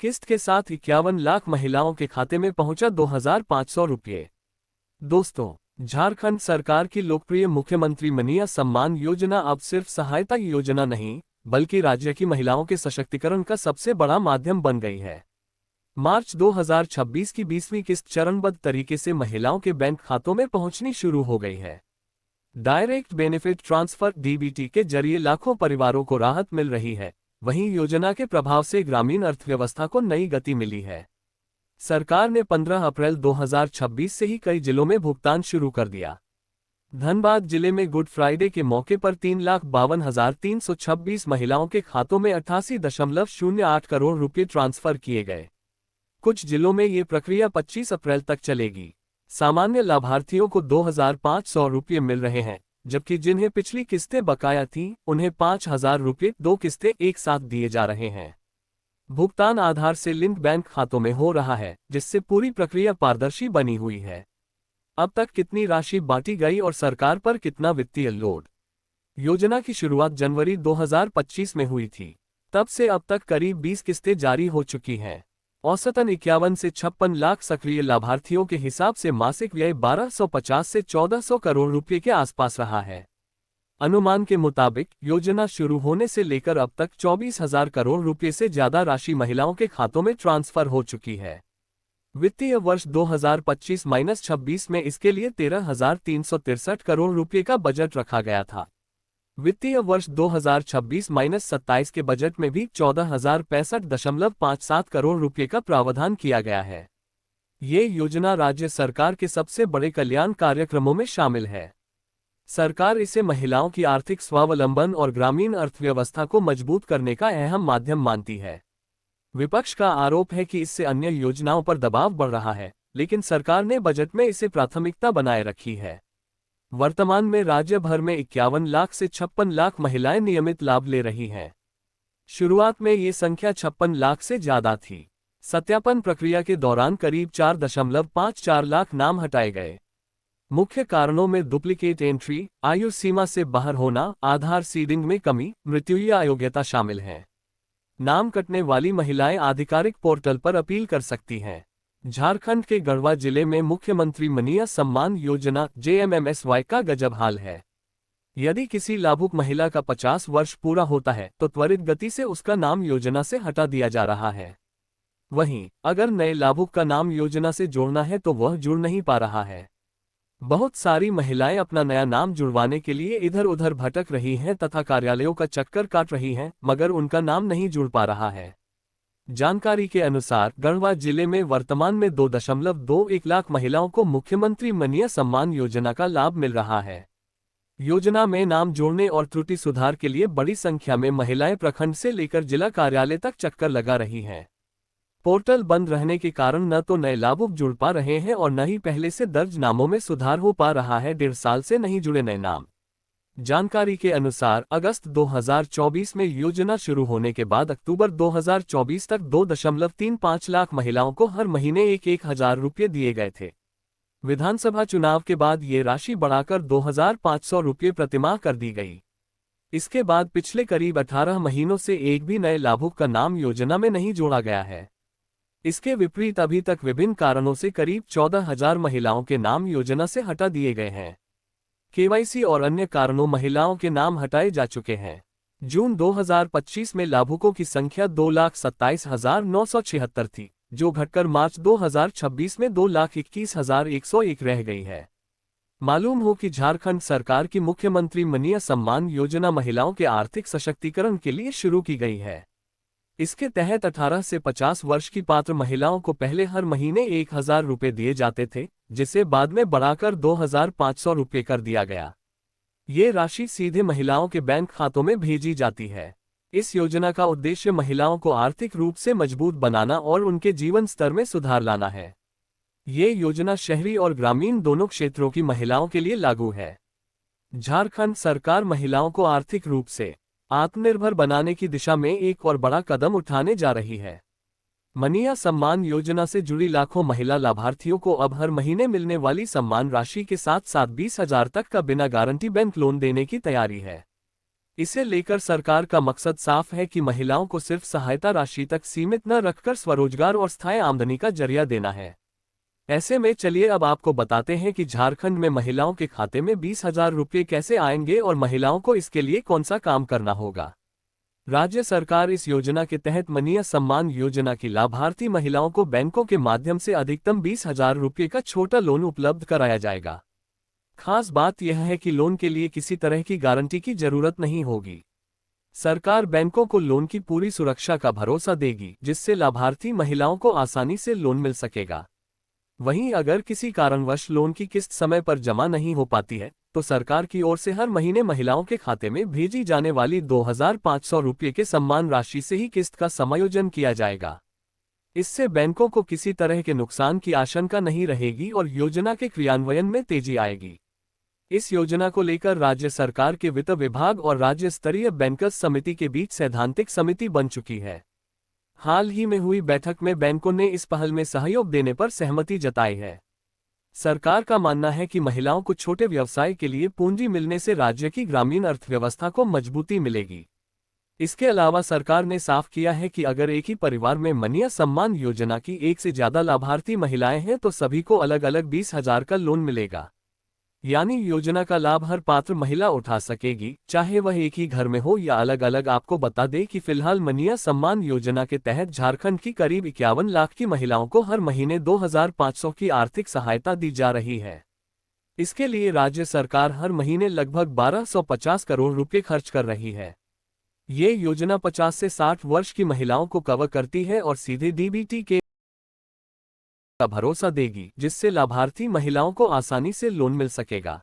किस्त के साथ 51 लाख महिलाओं के खाते में पहुंचा 2,500 रुपये। दोस्तों, झारखंड सरकार की लोकप्रिय मुख्यमंत्री मनीय सम्मान योजना अब सिर्फ सहायता योजना नहीं, बल्कि राज्य की महिलाओं के सशक्तिकरण का सबसे बड़ा माध्यम बन गई है। मार्च 2026 की 20वीं किस्त चरणबद्ध तरीके से महिलाओं के बैंक खातों में पहुंचनी शुरू हो गई है। डायरेक्ट बेनिफिट ट्रांसफर (डीबीटी) के जरिए लाखों परिवारों को राहत मिल रही है। वहीं योजना के प्रभाव से ग्रामीण अर्थव्यवस्था को नई गति मिली है। सरकार ने 15 अप्रैल 2026 से ही कई जिलों में भुगतान शुरू कर दिया। धनबाद जिले में गुड फ्राइडे के मौके पर 3,52,326 महिलाओं के खातों में 88.08 करोड़ रुपये ट्रांसफर किए गए। कुछ जिलों में ये प्रक्रिया 25 अप्रैल तक चलेगी। सामान्य लाभार्थियों को 2,500 रुपये मिल रहे हैं, जबकि जिन्हें पिछली किस्तें बकाया थीं, उन्हें 5,000 रुपये 2 किस्तें एक साथ दिए जा रहे हैं। भुगतान आधार से लिंक बैंक खातों में हो रहा है, जिससे पूरी प्रक्रिया पारदर्शी बनी हुई है। अब तक कितनी राशि बांटी गई और सरकार पर कितना वित्तीय लोड? योजना की शुरुआत जनवरी 2025 में हुई थी। तब से अब तक करीब 20 किस्तें जारी हो चुकी हैं। औसतन 51 से 56 लाख सक्रिय लाभार्थियों के हिसाब से मासिक व्यय 1250 से 1400 करोड़ रुपये के आसपास रहा है। अनुमान के मुताबिक योजना शुरू होने से लेकर अब तक 24,000 करोड़ रुपये से ज्यादा राशि महिलाओं के खातों में ट्रांसफर हो चुकी है। वित्तीय वर्ष 2025-26 में इसके लिए 13,363 करोड़ रुपये का बजट रखा गया था। वित्तीय वर्ष 2026-27 के बजट में भी 14,065.57 करोड़ रुपये का प्रावधान किया गया है। ये योजना राज्य सरकार के सबसे बड़े कल्याण कार्यक्रमों में शामिल है। सरकार इसे महिलाओं की आर्थिक स्वावलंबन और ग्रामीण अर्थव्यवस्था को मजबूत करने का अहम माध्यम मानती है। विपक्ष का आरोप है कि इससे अन्य योजनाओं पर दबाव बढ़ रहा है, लेकिन सरकार ने बजट में इसे प्राथमिकता बनाए रखी है। वर्तमान में राज्य भर में 51 लाख से 56 लाख महिलाएं नियमित लाभ ले रही हैं। शुरुआत में ये संख्या 56 लाख से ज्यादा थी। सत्यापन प्रक्रिया के दौरान करीब 4.54 लाख नाम हटाए गए। मुख्य कारणों में डुप्लीकेट एंट्री, आयु सीमा से बाहर होना, आधार सीडिंग में कमी, मृत्यु या अयोग्यता शामिल हैं। नाम कटने वाली महिलाएं आधिकारिक पोर्टल पर अपील कर सकती हैं। झारखंड के गढ़वा जिले में मुख्यमंत्री मनीय सम्मान योजना (JMMSY) का गजब हाल है। यदि किसी लाभुक महिला का 50 वर्ष पूरा होता है तो त्वरित गति से उसका नाम योजना से हटा दिया जा रहा है। वहीं अगर नए लाभुक का नाम योजना से जोड़ना है तो वह जुड़ नहीं पा रहा है। बहुत सारी महिलाएं अपना नया नाम जुड़वाने के लिए इधर उधर भटक रही हैं तथा कार्यालयों का चक्कर काट रही हैं, मगर उनका नाम नहीं जुड़ पा रहा है। जानकारी के अनुसार गढ़वा जिले में वर्तमान में 2.21 लाख महिलाओं को मुख्यमंत्री मनीय सम्मान योजना का लाभ मिल रहा है। योजना में नाम जोड़ने और त्रुटि सुधार के लिए बड़ी संख्या में महिलाएं प्रखंड से लेकर जिला कार्यालय तक चक्कर लगा रही हैं। पोर्टल बंद रहने के कारण न तो नए लाभुक जुड़ पा रहे हैं और न ही पहले से दर्ज नामों में सुधार हो पा रहा है। 1.5 साल से नहीं जुड़े नए नाम। जानकारी के अनुसार अगस्त 2024 में योजना शुरू होने के बाद अक्टूबर 2024 तक 2.35 लाख महिलाओं को हर महीने 1,000 रुपये दिए गए थे। विधानसभा चुनाव के बाद ये राशि बढ़ाकर 2,500 रुपये प्रतिमाह कर दी गई। इसके बाद पिछले करीब 18 महीनों से एक भी नए लाभुक का नाम योजना में नहीं जोड़ा गया है। इसके विपरीत अभी तक विभिन्न कारणों से करीब 14,000 महिलाओं के नाम योजना से हटा दिए गए हैं। KYC और अन्य कारणों महिलाओं के नाम हटाए जा चुके हैं। जून 2025 में लाभुकों की संख्या 2,27,976 थी, जो घटकर मार्च 2026 में 2,21,101 रह गई है। मालूम हो कि झारखंड सरकार की मुख्यमंत्री मनीय सम्मान योजना महिलाओं के आर्थिक सशक्तिकरण के लिए शुरू की गई है। इसके तहत 18 से 50 वर्ष की पात्र महिलाओं को पहले हर महीने 1,000 रुपये दिए जाते थे, जिसे बाद में बढ़ाकर 2,500 रुपये कर दिया गया। ये राशि सीधे महिलाओं के बैंक खातों में भेजी जाती है। इस योजना का उद्देश्य महिलाओं को आर्थिक रूप से मजबूत बनाना और उनके जीवन स्तर में सुधार लाना है। ये योजना शहरी और ग्रामीण दोनों क्षेत्रों की महिलाओं के लिए लागू है। झारखंड सरकार महिलाओं को आर्थिक रूप से आत्मनिर्भर बनाने की दिशा में एक और बड़ा कदम उठाने जा रही है। मनीय सम्मान योजना से जुड़ी लाखों महिला लाभार्थियों को अब हर महीने मिलने वाली सम्मान राशि के साथ साथ 20,000 तक का बिना गारंटी बैंक लोन देने की तैयारी है। इसे लेकर सरकार का मकसद साफ है कि महिलाओं को सिर्फ सहायता राशि तक सीमित न रखकर स्वरोजगार और स्थायी आमदनी का जरिया देना है। ऐसे में चलिए अब आपको बताते हैं कि झारखंड में महिलाओं के खाते में 20,000 रुपये कैसे आएंगे और महिलाओं को इसके लिए कौन सा काम करना होगा। राज्य सरकार इस योजना के तहत मनीय सम्मान योजना की लाभार्थी महिलाओं को बैंकों के माध्यम से अधिकतम 20,000 रुपये का छोटा लोन उपलब्ध कराया जाएगा। खास बात यह है कि लोन के लिए किसी तरह की गारंटी की जरूरत नहीं होगी। सरकार बैंकों को लोन की पूरी सुरक्षा का भरोसा देगी, जिससे लाभार्थी महिलाओं को आसानी से लोन मिल सकेगा। वहीं अगर किसी कारणवश लोन की किस्त समय पर जमा नहीं हो पाती है, तो सरकार की ओर से हर महीने महिलाओं के खाते में भेजी जाने वाली 2,500 रुपये के सम्मान राशि से ही किस्त का समायोजन किया जाएगा। इससे बैंकों को किसी तरह के नुकसान की आशंका नहीं रहेगी और योजना के क्रियान्वयन में तेजी आएगी। इस योजना को लेकर राज्य सरकार के वित्त विभाग और राज्य स्तरीय बैंकर्स समिति के बीच सैद्धांतिक समिति बन चुकी है। हाल ही में हुई बैठक में बैंकों ने इस पहल में सहयोग देने पर सहमति जताई है। सरकार का मानना है कि महिलाओं को छोटे व्यवसाय के लिए पूंजी मिलने से राज्य की ग्रामीण अर्थव्यवस्था को मजबूती मिलेगी। इसके अलावा सरकार ने साफ किया है कि अगर एक ही परिवार में मनीय सम्मान योजना की एक से ज्यादा लाभार्थी महिलाएं हैं तो सभी को अलग अलग 20,000 का लोन मिलेगा। यानी योजना का लाभ हर पात्र महिला उठा सकेगी, चाहे वह एक ही घर में हो या अलग अलग। आपको बता दें कि फिलहाल मनीय सम्मान योजना के तहत झारखंड की करीब 51 लाख की महिलाओं को हर महीने 2,500 की आर्थिक सहायता दी जा रही है। इसके लिए राज्य सरकार हर महीने लगभग 1,250 करोड़ रुपये खर्च कर रही है। ये योजना 50 से 60 वर्ष की महिलाओं को कवर करती है और सीधे डीबीटी के का भरोसा देगी, जिससे लाभार्थी महिलाओं को आसानी से लोन मिल सकेगा।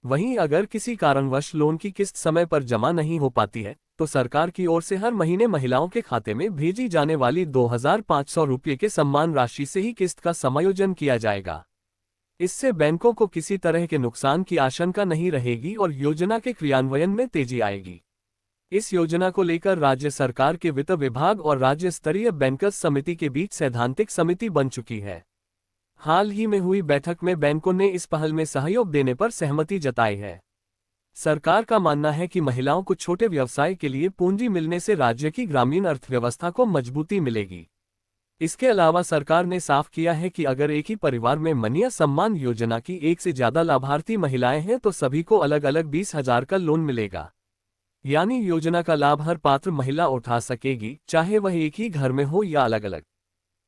वहीं अगर किसी कारणवश लोन की किस्त समय पर जमा नहीं हो पाती है, तो सरकार की ओर से हर महीने महिलाओं के खाते में भेजी जाने वाली 2,500 रुपये के सम्मान राशि से ही किस्त का समायोजन किया जाएगा। इससे बैंकों को किसी तरह के नुकसान की आशंका नहीं रहेगी और योजना के क्रियान्वयन में तेजी आएगी। इस योजना को लेकर राज्य सरकार के वित्त विभाग और राज्य स्तरीय बैंकर्स समिति के बीच सैद्धांतिक समिति बन चुकी है। हाल ही में हुई बैठक में बैंकों ने इस पहल में सहयोग देने पर सहमति जताई है। सरकार का मानना है कि महिलाओं को छोटे व्यवसाय के लिए पूंजी मिलने से राज्य की ग्रामीण अर्थव्यवस्था को मजबूती मिलेगी। इसके अलावा सरकार ने साफ किया है कि अगर एक ही परिवार में मनीय सम्मान योजना की एक से ज्यादा लाभार्थी महिलाएं हैं तो सभी को अलग अलग 20,000 का लोन मिलेगा। यानी योजना का लाभ हर पात्र महिला उठा सकेगी, चाहे वह एक ही घर में हो या अलग अलग।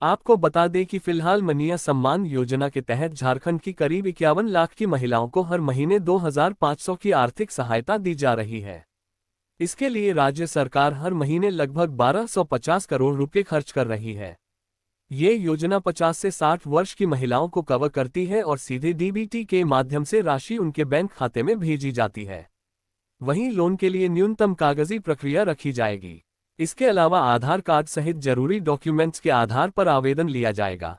आपको बता दें कि फिलहाल मनीय सम्मान योजना के तहत झारखंड की करीब 51 लाख की महिलाओं को हर महीने 2,500 की आर्थिक सहायता दी जा रही है। इसके लिए राज्य सरकार हर महीने लगभग 1,250 करोड़ रुपये खर्च कर रही है। ये योजना 50 से 60 वर्ष की महिलाओं को कवर करती है और सीधे डीबीटी के माध्यम से राशि उनके बैंक खाते में भेजी जाती है। वहीं लोन के लिए न्यूनतम कागजी प्रक्रिया रखी जाएगी। इसके अलावा आधार कार्ड सहित जरूरी डॉक्यूमेंट्स के आधार पर आवेदन लिया जाएगा।